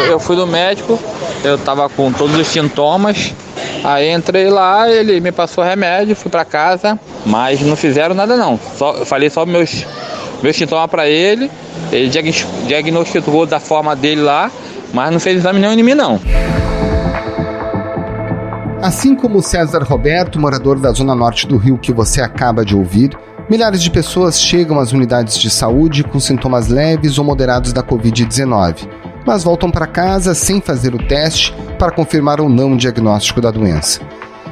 Eu fui no médico, eu tava com todos os sintomas, aí entrei lá, ele me passou remédio, fui pra casa, mas não fizeram nada não. Eu falei só meus sintomas pra ele diagnosticou da forma dele lá, mas não fez exame nenhum em mim não. Assim como o César Roberto, morador da Zona Norte do Rio que você acaba de ouvir, milhares de pessoas chegam às unidades de saúde com sintomas leves ou moderados da Covid-19, mas voltam para casa sem fazer o teste para confirmar ou não o diagnóstico da doença.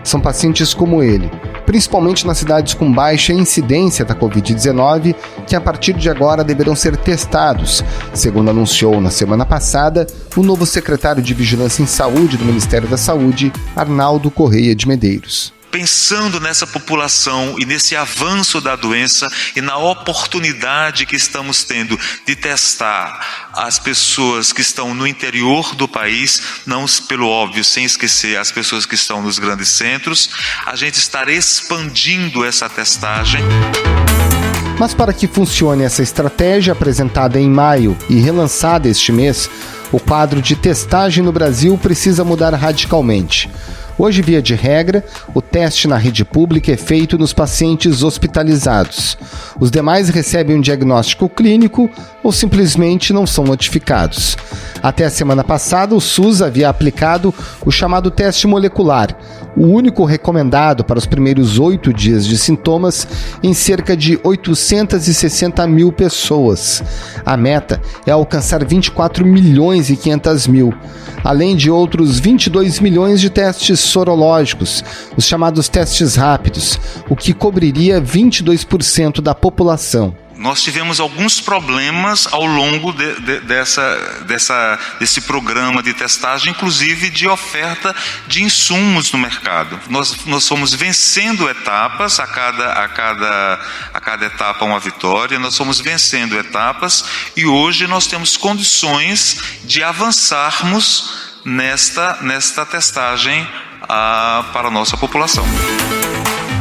São pacientes como ele, principalmente nas cidades com baixa incidência da Covid-19, que a partir de agora deverão ser testados, segundo anunciou na semana passada o novo secretário de Vigilância em Saúde do Ministério da Saúde, Arnaldo Correia de Medeiros. Pensando nessa população e nesse avanço da doença e na oportunidade que estamos tendo de testar as pessoas que estão no interior do país, não pelo óbvio, sem esquecer as pessoas que estão nos grandes centros, a gente está expandindo essa testagem. Mas para que funcione essa estratégia apresentada em maio e relançada este mês, o quadro de testagem no Brasil precisa mudar radicalmente. Hoje, via de regra, o teste na rede pública é feito nos pacientes hospitalizados. Os demais recebem um diagnóstico clínico ou simplesmente não são notificados. Até a semana passada, o SUS havia aplicado o chamado teste molecular, o único recomendado para os primeiros 8 dias de sintomas em cerca de 860 mil pessoas. A meta é alcançar 24 milhões e 500 mil, além de outros 22 milhões de testes sorológicos, os chamados testes rápidos, o que cobriria 22% da população. Nós tivemos alguns problemas ao longo desse programa de testagem, inclusive de oferta de insumos no mercado. Nós fomos vencendo etapas, a cada etapa uma vitória, nós fomos vencendo etapas e hoje nós temos condições de avançarmos nesta testagem para a nossa população.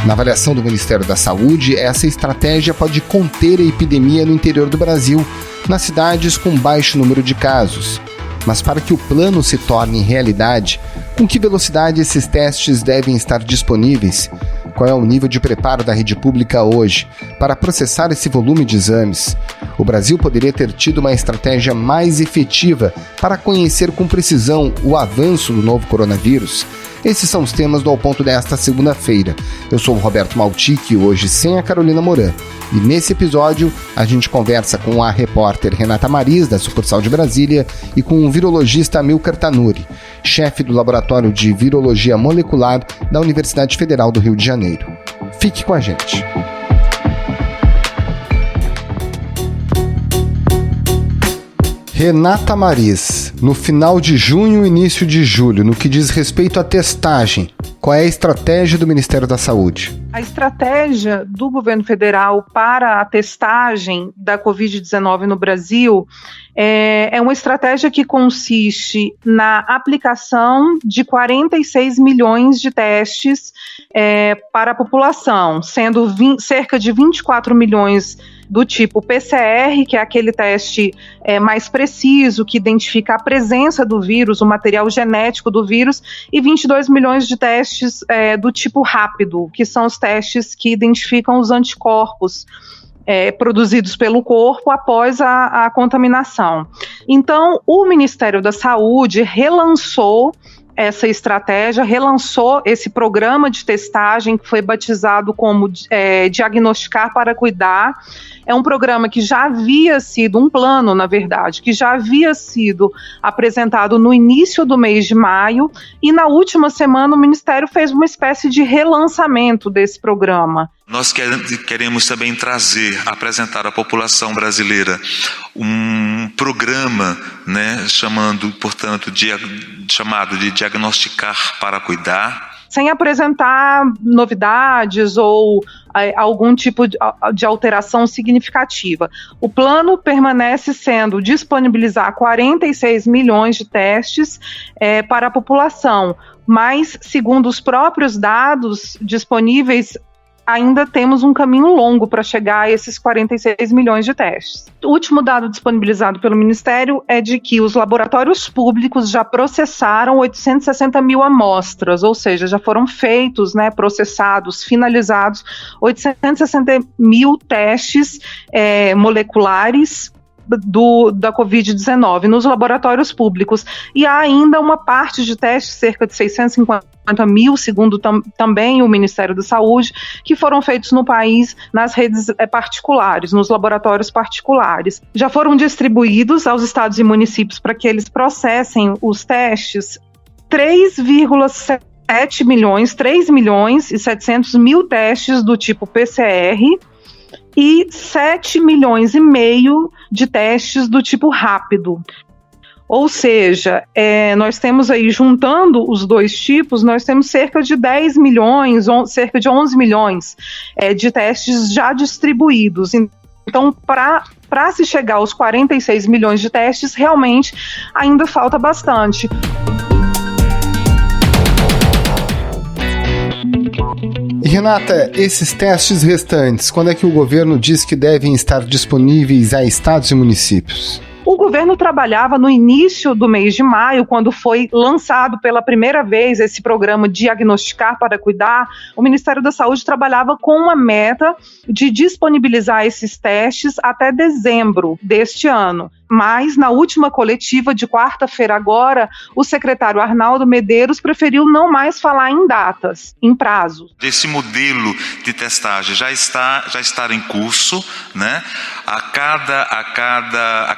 Na avaliação do Ministério da Saúde, essa estratégia pode conter a epidemia no interior do Brasil, nas cidades com baixo número de casos. Mas para que o plano se torne realidade, com que velocidade esses testes devem estar disponíveis? Qual é o nível de preparo da rede pública hoje para processar esse volume de exames? O Brasil poderia ter tido uma estratégia mais efetiva para conhecer com precisão o avanço do novo coronavírus? Esses são os temas do Ao Ponto desta segunda-feira. Eu sou o Roberto Maltic, hoje sem a Carolina Moran. E nesse episódio, a gente conversa com a repórter Renata Maris, da sucursal de Brasília, e com o virologista Amilcar Tanuri, chefe do Laboratório de Virologia Molecular da Universidade Federal do Rio de Janeiro. Fique com a gente. Renata Maris, no final de junho e início de julho, no que diz respeito à testagem, qual é a estratégia do Ministério da Saúde? A estratégia do governo federal para a testagem da Covid-19 no Brasil é uma estratégia que consiste na aplicação de 46 milhões de testes para a população, sendo cerca de 24 milhões do tipo PCR, que é aquele teste mais preciso, que identifica a presença do vírus, o material genético do vírus, e 22 milhões de testes do tipo rápido, que são os testes que identificam os anticorpos produzidos pelo corpo após a contaminação. Então, o Ministério da Saúde relançou essa estratégia, relançou esse programa de testagem que foi batizado como Diagnosticar para Cuidar. É um programa que já havia sido, um plano, na verdade, que já havia sido apresentado no início do mês de maio, e na última semana o Ministério fez uma espécie de relançamento desse programa. Nós queremos também apresentar à população brasileira um programa, chamado de Diagnosticar para Cuidar. Sem apresentar novidades ou algum tipo de alteração significativa. O plano permanece sendo disponibilizar 46 milhões de testes para a população, mas, segundo os próprios dados disponíveis ainda temos um caminho longo para chegar a esses 46 milhões de testes. O último dado disponibilizado pelo Ministério é de que os laboratórios públicos já processaram 860 mil amostras, ou seja, já foram feitos, processados, finalizados 860 mil testes moleculares da Covid-19 nos laboratórios públicos. E há ainda uma parte de testes, cerca de 650 mil, segundo também o Ministério da Saúde, que foram feitos no país nas redes particulares, nos laboratórios particulares. Já foram distribuídos aos estados e municípios para que eles processem os testes 3,7 milhões, 3 milhões e 700 mil testes do tipo PCR e 7 milhões e meio de testes do tipo rápido. Ou seja, nós temos aí, juntando os dois tipos, nós temos cerca de 10 milhões, cerca de 11 milhões de testes já distribuídos. Então, para se chegar aos 46 milhões de testes, realmente ainda falta bastante. E Renata, esses testes restantes, quando é que o governo diz que devem estar disponíveis a estados e municípios? O governo trabalhava no início do mês de maio, quando foi lançado pela primeira vez esse programa Diagnosticar para Cuidar. O Ministério da Saúde trabalhava com uma meta de disponibilizar esses testes até dezembro deste ano. Mas, na última coletiva de quarta-feira agora, o secretário Arnaldo Medeiros preferiu não mais falar em datas, em prazo. Esse modelo de testagem já está em curso, né? A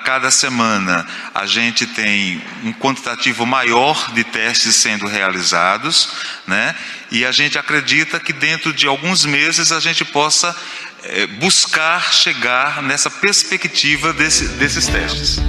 cada semana a gente tem um quantitativo maior de testes sendo realizados, né? E a gente acredita que dentro de alguns meses a gente possa buscar chegar nessa perspectiva desses testes.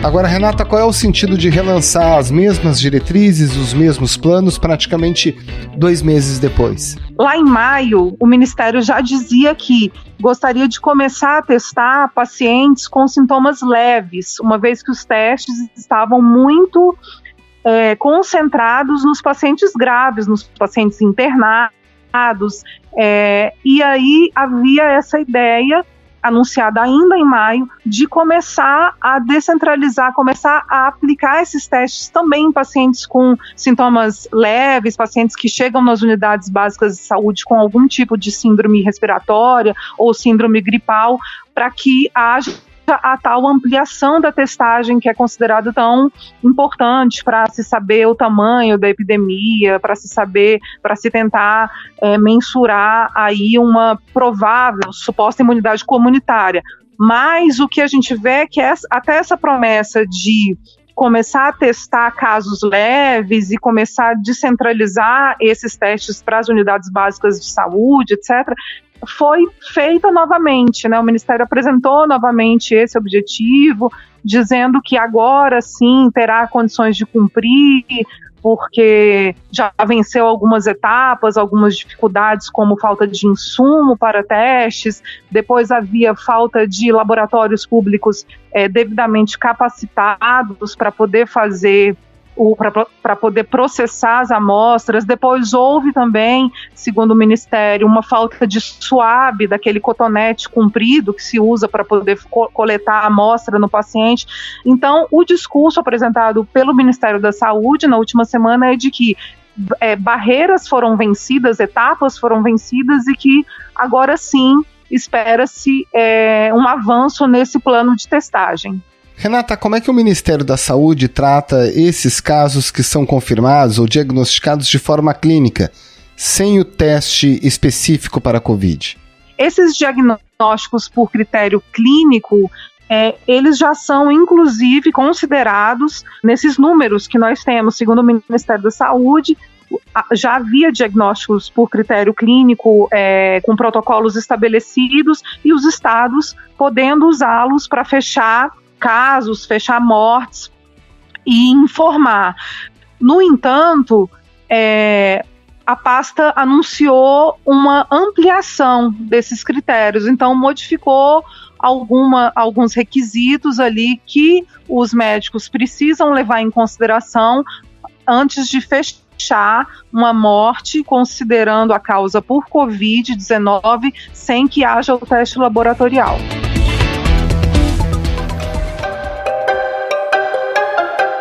Agora, Renata, qual é o sentido de relançar as mesmas diretrizes, os mesmos planos, praticamente 2 meses depois? Lá em maio, o Ministério já dizia que gostaria de começar a testar pacientes com sintomas leves, uma vez que os testes estavam muito concentrados nos pacientes graves, nos pacientes internados. E aí havia essa ideia, anunciada ainda em maio, de começar a descentralizar, começar a aplicar esses testes também em pacientes com sintomas leves, pacientes que chegam nas unidades básicas de saúde com algum tipo de síndrome respiratória ou síndrome gripal, para que haja a tal ampliação da testagem que é considerada tão importante para se saber o tamanho da epidemia, para se tentar mensurar aí uma provável suposta imunidade comunitária. Mas o que a gente vê é que até essa promessa de começar a testar casos leves e começar a descentralizar esses testes para as unidades básicas de saúde, etc., foi feita novamente, né? O Ministério apresentou novamente esse objetivo, dizendo que agora sim terá condições de cumprir, porque já venceu algumas etapas, algumas dificuldades, como falta de insumo para testes, depois havia falta de laboratórios públicos devidamente capacitados para poder fazer para poder processar as amostras. Depois houve também, segundo o Ministério, uma falta de suave, daquele cotonete comprido que se usa para poder coletar a amostra no paciente. Então, o discurso apresentado pelo Ministério da Saúde na última semana é de que barreiras foram vencidas, etapas foram vencidas e que agora sim espera-se um avanço nesse plano de testagem. Renata, como é que o Ministério da Saúde trata esses casos que são confirmados ou diagnosticados de forma clínica, sem o teste específico para a Covid? Esses diagnósticos por critério clínico, eles já são, inclusive, considerados nesses números que nós temos, segundo o Ministério da Saúde. Já havia diagnósticos por critério clínico com protocolos estabelecidos e os estados podendo usá-los para fechar casos, fechar mortes e informar. No entanto, a pasta anunciou uma ampliação desses critérios, então modificou alguns requisitos ali que os médicos precisam levar em consideração antes de fechar fechar uma morte considerando a causa por Covid-19 sem que haja o teste laboratorial.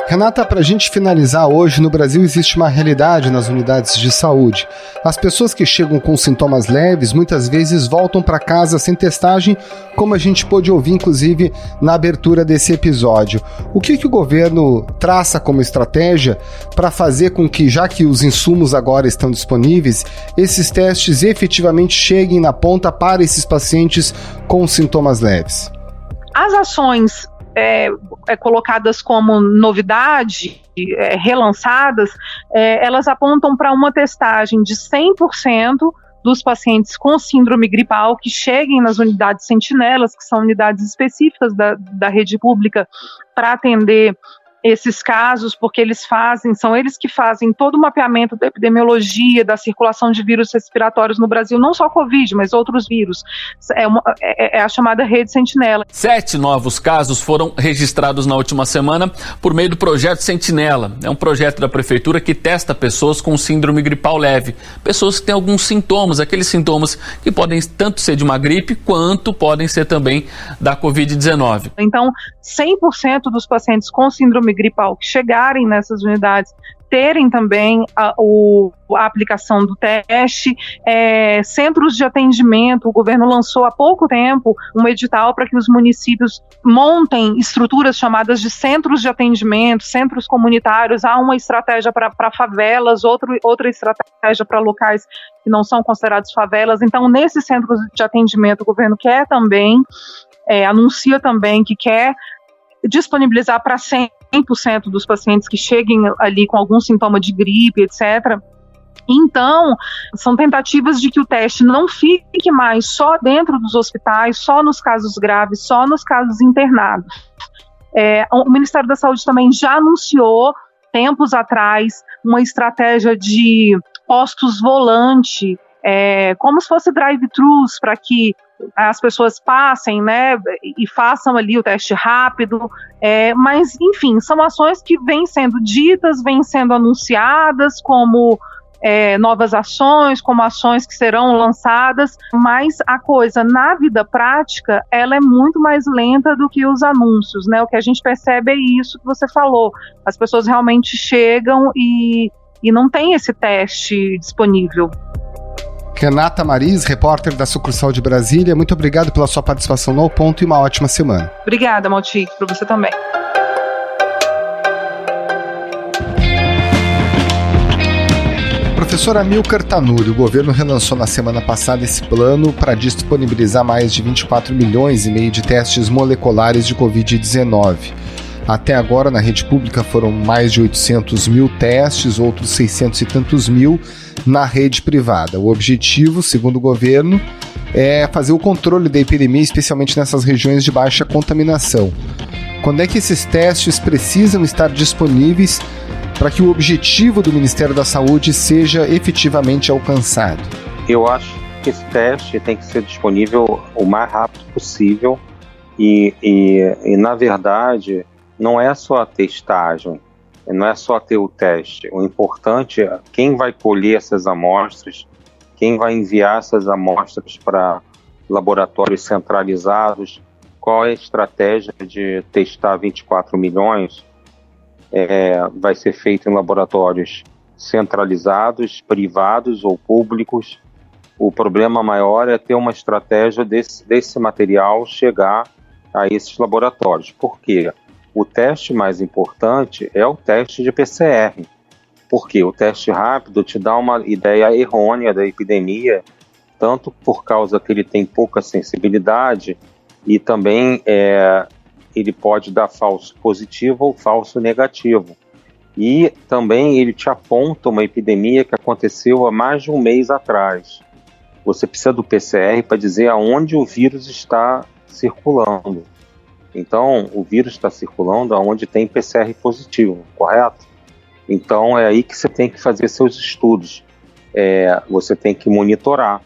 Renata, para a gente finalizar hoje, no Brasil existe uma realidade nas unidades de saúde. As pessoas que chegam com sintomas leves muitas vezes voltam para casa sem testagem, como a gente pôde ouvir inclusive na abertura desse episódio. O que o governo traça como estratégia para fazer com que, já que os insumos agora estão disponíveis, esses testes efetivamente cheguem na ponta para esses pacientes com sintomas leves? As ações colocadas como novidade, relançadas, elas apontam para uma testagem de 100% dos pacientes com síndrome gripal que cheguem nas unidades sentinelas, que são unidades específicas da rede pública para atender esses casos, porque são eles que fazem todo o mapeamento da epidemiologia, da circulação de vírus respiratórios no Brasil, não só Covid, mas outros vírus. É a chamada rede Sentinela. 7 novos casos foram registrados na última semana por meio do projeto Sentinela. É um projeto da prefeitura que testa pessoas com síndrome gripal leve, pessoas que têm alguns sintomas, aqueles sintomas que podem tanto ser de uma gripe, quanto podem ser também da Covid-19. Então, 100% dos pacientes com síndrome gripal que chegarem nessas unidades terem também a aplicação do teste. Centros de atendimento, o governo lançou há pouco tempo um edital para que os municípios montem estruturas chamadas de centros de atendimento, centros comunitários. Há uma estratégia para favelas, outra estratégia para locais que não são considerados favelas. Então, nesses centros de atendimento, o governo quer também, anuncia também que quer disponibilizar para 100% dos pacientes que cheguem ali com algum sintoma de gripe, etc. Então, são tentativas de que o teste não fique mais só dentro dos hospitais, só nos casos graves, só nos casos internados. O Ministério da Saúde também já anunciou, tempos atrás, uma estratégia de postos volante, como se fosse drive-thrus, para que as pessoas passem, né, e façam ali o teste rápido, mas, enfim, são ações que vêm sendo ditas, vêm sendo anunciadas como novas ações, como ações que serão lançadas, mas a coisa, na vida prática, ela é muito mais lenta do que os anúncios, né? O que a gente percebe é isso que você falou, as pessoas realmente chegam e não tem esse teste disponível. Renata Mariz, repórter da sucursal de Brasília, muito obrigado pela sua participação no Ao Ponto e uma ótima semana. Obrigada, Maltic, para você também. Professor Amilcar Tanuri, o governo relançou na semana passada esse plano para disponibilizar mais de 24 milhões e meio de testes moleculares de Covid-19. Até agora, na rede pública, foram mais de 800 mil testes, outros 600 e tantos mil na rede privada. O objetivo, segundo o governo, é fazer o controle da epidemia, especialmente nessas regiões de baixa contaminação. Quando é que esses testes precisam estar disponíveis para que o objetivo do Ministério da Saúde seja efetivamente alcançado? Eu acho que esse teste tem que ser disponível o mais rápido possível e na verdade, não é só a testagem, não é só ter o teste. O importante é quem vai colher essas amostras, quem vai enviar essas amostras para laboratórios centralizados, qual é a estratégia de testar 24 milhões, vai ser feito em laboratórios centralizados, privados ou públicos. O problema maior é ter uma estratégia desse material chegar a esses laboratórios. Por quê? O teste mais importante é o teste de PCR, porque o teste rápido te dá uma ideia errônea da epidemia, tanto por causa que ele tem pouca sensibilidade e também ele pode dar falso positivo ou falso negativo. E também ele te aponta uma epidemia que aconteceu há mais de um mês atrás. Você precisa do PCR para dizer aonde o vírus está circulando. Então, o vírus está circulando onde tem PCR positivo, correto? Então, é aí que você tem que fazer seus estudos. Você tem que monitorar.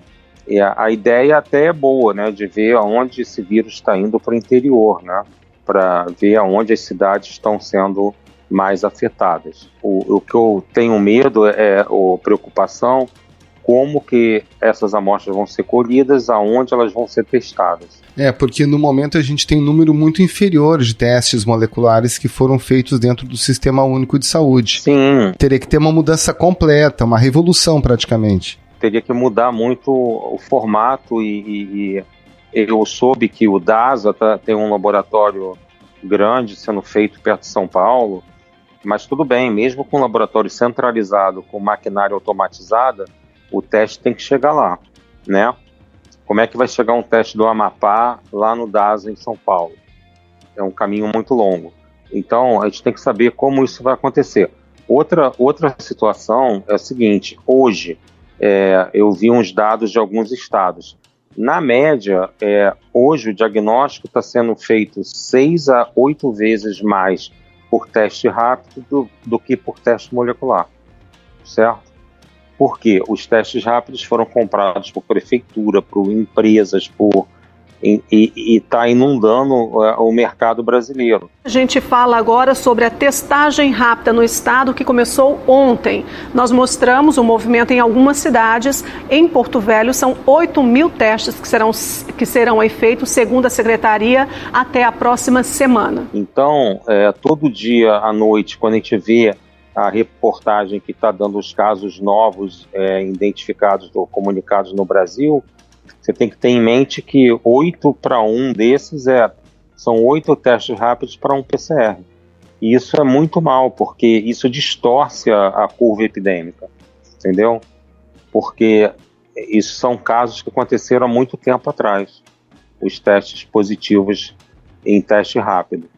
A ideia até é boa, né, de ver aonde esse vírus está indo para o interior, né, para ver aonde as cidades estão sendo mais afetadas. O que eu tenho medo preocupação, como que essas amostras vão ser colhidas, aonde elas vão ser testadas. Porque no momento a gente tem um número muito inferior de testes moleculares que foram feitos dentro do Sistema Único de Saúde. Sim. Teria que ter uma mudança completa, uma revolução praticamente. Teria que mudar muito o formato e eu soube que o DASA tem um laboratório grande sendo feito perto de São Paulo, mas tudo bem, mesmo com um laboratório centralizado, com maquinária automatizada, o teste tem que chegar lá, né? Como é que vai chegar um teste do Amapá lá no DASA em São Paulo? É um caminho muito longo. Então, a gente tem que saber como isso vai acontecer. Outra situação é a seguinte, hoje, eu vi uns dados de alguns estados. Na média, hoje o diagnóstico está sendo feito 6 a 8 vezes mais por teste rápido do que por teste molecular, certo? Porque os testes rápidos foram comprados por prefeitura, por empresas, e está inundando o mercado brasileiro. A gente fala agora sobre a testagem rápida no estado que começou ontem. Nós mostramos o movimento em algumas cidades. Em Porto Velho são 8.000 testes que serão feitos, segundo a secretaria, até a próxima semana. Então, todo dia à noite, quando a gente vê a reportagem que está dando os casos novos identificados ou comunicados no Brasil, você tem que ter em mente que 8 para 1 desses são 8 testes rápidos para um PCR. E isso é muito mal, porque isso distorce a curva epidêmica, entendeu? Porque isso são casos que aconteceram há muito tempo atrás, os testes positivos em teste rápido.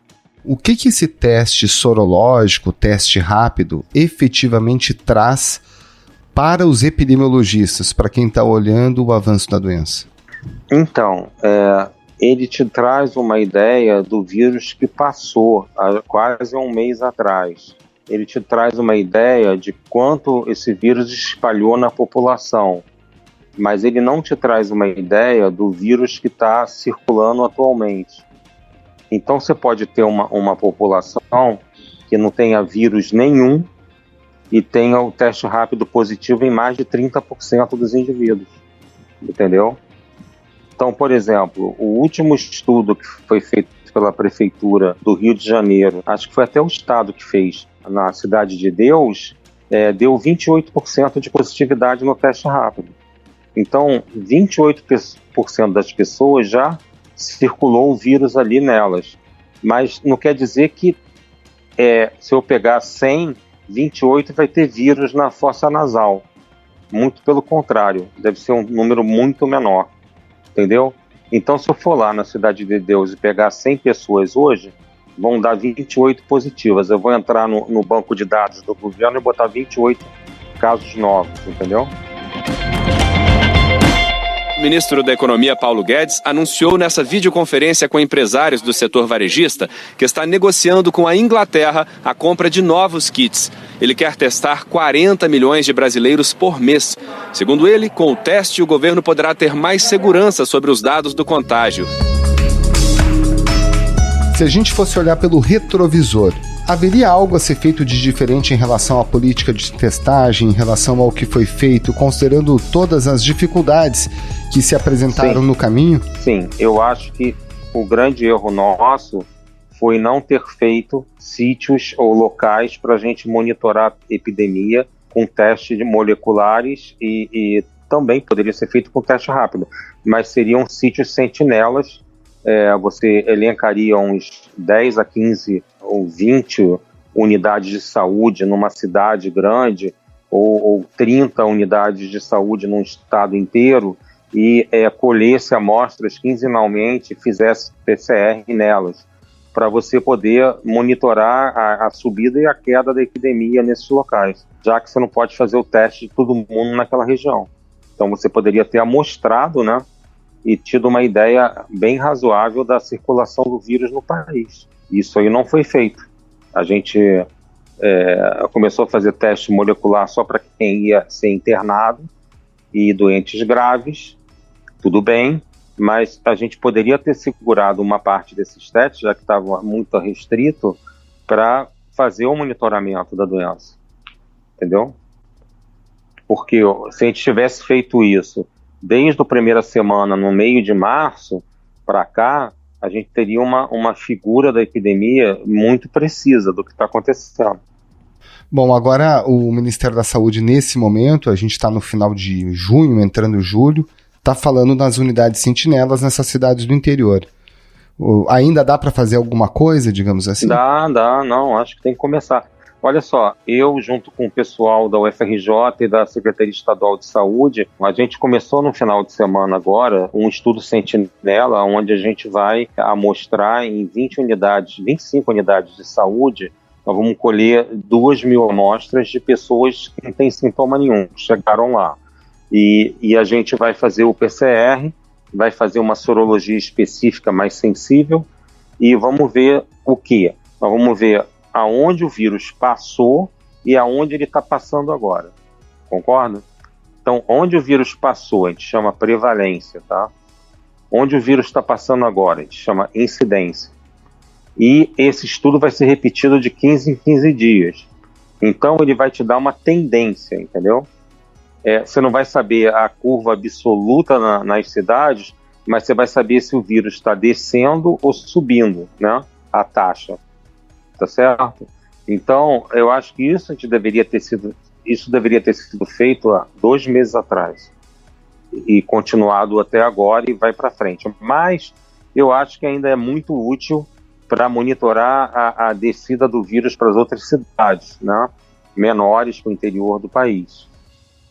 O que esse teste sorológico, teste rápido, efetivamente traz para os epidemiologistas, para quem está olhando o avanço da doença? Então, ele te traz uma ideia do vírus que passou há quase um mês atrás. Ele te traz uma ideia de quanto esse vírus espalhou na população, mas ele não te traz uma ideia do vírus que está circulando atualmente. Então você pode ter uma população que não tenha vírus nenhum e tenha o teste rápido positivo em mais de 30% dos indivíduos, entendeu? Então, por exemplo, o último estudo que foi feito pela Prefeitura do Rio de Janeiro, acho que foi até o Estado que fez, na Cidade de Deus, deu 28% de positividade no teste rápido. Então, 28% das pessoas já circulou o vírus ali nelas. Mas não quer dizer que se eu pegar 100, 28 vai ter vírus na fossa nasal. Muito pelo contrário, deve ser um número muito menor, entendeu? Então, se eu for lá na Cidade de Deus e pegar 100 pessoas hoje, vão dar 28 positivas. Eu vou entrar no banco de dados do governo e botar 28 casos novos, entendeu? O ministro da Economia, Paulo Guedes, anunciou nessa videoconferência com empresários do setor varejista que está negociando com a Inglaterra a compra de novos kits. Ele quer testar 40 milhões de brasileiros por mês. Segundo ele, com o teste, o governo poderá ter mais segurança sobre os dados do contágio. Se a gente fosse olhar pelo retrovisor, haveria algo a ser feito de diferente em relação à política de testagem, em relação ao que foi feito, considerando todas as dificuldades que se apresentaram no caminho? Sim, eu acho que o grande erro nosso foi não ter feito sítios ou locais para a gente monitorar a epidemia com testes moleculares e também poderia ser feito com teste rápido, mas seriam sítios sentinelas. Você elencaria uns 10 a 15 ou 20 unidades de saúde numa cidade grande ou 30 unidades de saúde num estado inteiro e colhesse amostras quinzenalmente e fizesse PCR nelas, para você poder monitorar a subida e a queda da epidemia nesses locais, já que você não pode fazer o teste de todo mundo naquela região. Então você poderia ter amostrado, né, e tido uma ideia bem razoável da circulação do vírus no país. Isso aí não foi feito. A gente começou a fazer teste molecular só para quem ia ser internado e doentes graves, tudo bem, mas a gente poderia ter segurado uma parte desses testes, já que estava muito restrito, para fazer o monitoramento da doença, entendeu? Porque se a gente tivesse feito isso desde a primeira semana, no meio de março, para cá, a gente teria uma figura da epidemia muito precisa do que está acontecendo. Bom, agora o Ministério da Saúde, nesse momento, a gente está no final de junho, entrando julho, está falando das unidades sentinelas nessas cidades do interior. Ainda dá para fazer alguma coisa, digamos assim? Dá, não, acho que tem que começar. Olha só, eu junto com o pessoal da UFRJ e da Secretaria Estadual de Saúde, a gente começou no final de semana agora um estudo sentinela, onde a gente vai amostrar em 25 unidades de saúde, nós vamos colher 2.000 amostras de pessoas que não têm sintoma nenhum, que chegaram lá. E a gente vai fazer o PCR, vai fazer uma sorologia específica mais sensível e vamos ver o quê? Nós vamos ver aonde o vírus passou e aonde ele está passando agora. Concorda? Então, onde o vírus passou, a gente chama prevalência, tá? Onde o vírus está passando agora, a gente chama incidência. E esse estudo vai ser repetido de 15 em 15 dias. Então, ele vai te dar uma tendência, entendeu? Você não vai saber a curva absoluta nas cidades, mas você vai saber se o vírus está descendo ou subindo, né? A taxa. Tá certo? Então, eu acho que isso deveria ter sido feito há 2 meses atrás e continuado até agora e vai para frente. Mas eu acho que ainda é muito útil para monitorar a descida do vírus para as outras cidades, né? Menores para o interior do país.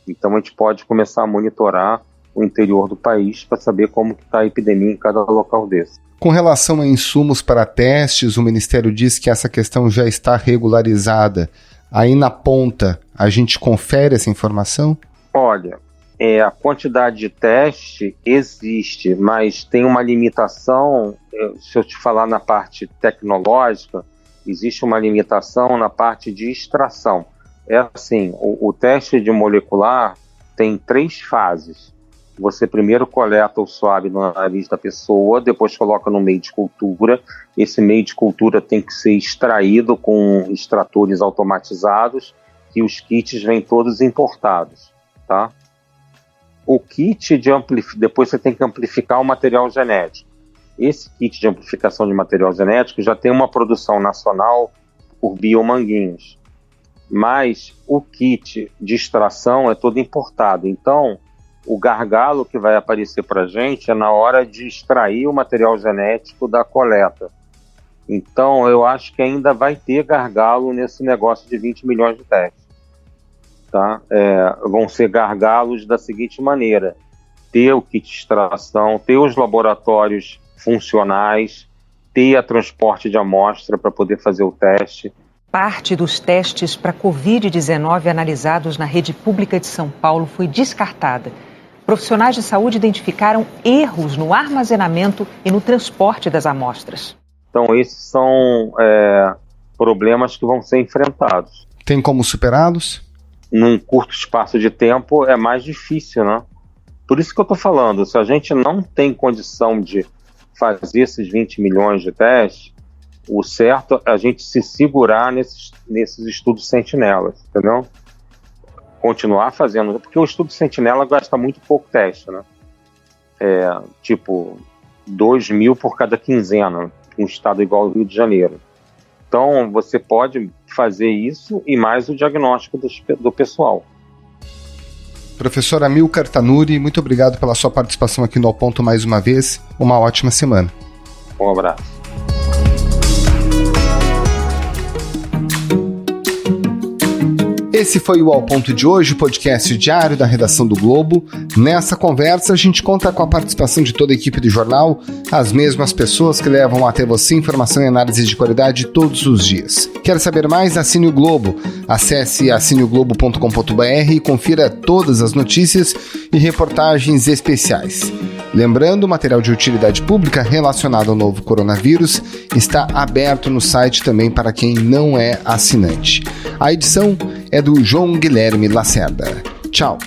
Então a gente pode começar a monitorar o interior do país para saber como está a epidemia em cada local desse. Com relação a insumos para testes, o Ministério diz que essa questão já está regularizada. Aí na ponta, a gente confere essa informação? Olha, a quantidade de teste existe, mas tem uma limitação. Se eu te falar na parte tecnológica, existe uma limitação na parte de extração. É assim, o teste de molecular tem 3 fases. Você primeiro coleta o swab no nariz da pessoa, depois coloca no meio de cultura. Esse meio de cultura tem que ser extraído com extratores automatizados, e os kits vêm todos importados, tá? O kit depois você tem que amplificar o material genético. Esse kit de amplificação de material genético já tem uma produção nacional por Biomanguinhos. Mas o kit de extração é todo importado. Então, o gargalo que vai aparecer para a gente é na hora de extrair o material genético da coleta. Então, eu acho que ainda vai ter gargalo nesse negócio de 20 milhões de testes. Tá? Vão ser gargalos da seguinte maneira: ter o kit de extração, ter os laboratórios funcionais, ter a transporte de amostra para poder fazer o teste. Parte dos testes para Covid-19 analisados na rede pública de São Paulo foi descartada. Profissionais de saúde identificaram erros no armazenamento e no transporte das amostras. Então, esses são problemas que vão ser enfrentados. Tem como superá-los? Num curto espaço de tempo é mais difícil, né? Por isso que eu estou falando, se a gente não tem condição de fazer esses 20 milhões de testes, o certo é a gente se segurar nesses estudos sentinelas, entendeu? Continuar fazendo, porque o estudo sentinela gasta muito pouco teste, né? Tipo 2.000 por cada quinzena, um estado igual ao Rio de Janeiro. Então você pode fazer isso e mais o diagnóstico do pessoal. Professor Amilcar Tanuri, muito obrigado pela sua participação aqui no Ao Ponto mais uma vez. Uma ótima semana. Um abraço. Esse foi o Ao Ponto de hoje, o podcast diário da redação do Globo. Nessa conversa, a gente conta com a participação de toda a equipe do jornal, as mesmas pessoas que levam até você informação e análise de qualidade todos os dias. Quer saber mais? Assine o Globo. Acesse assineoglobo.com.br e confira todas as notícias e reportagens especiais. Lembrando, o material de utilidade pública relacionado ao novo coronavírus está aberto no site também para quem não é assinante. A edição é do João Guilherme Lacerda. Tchau!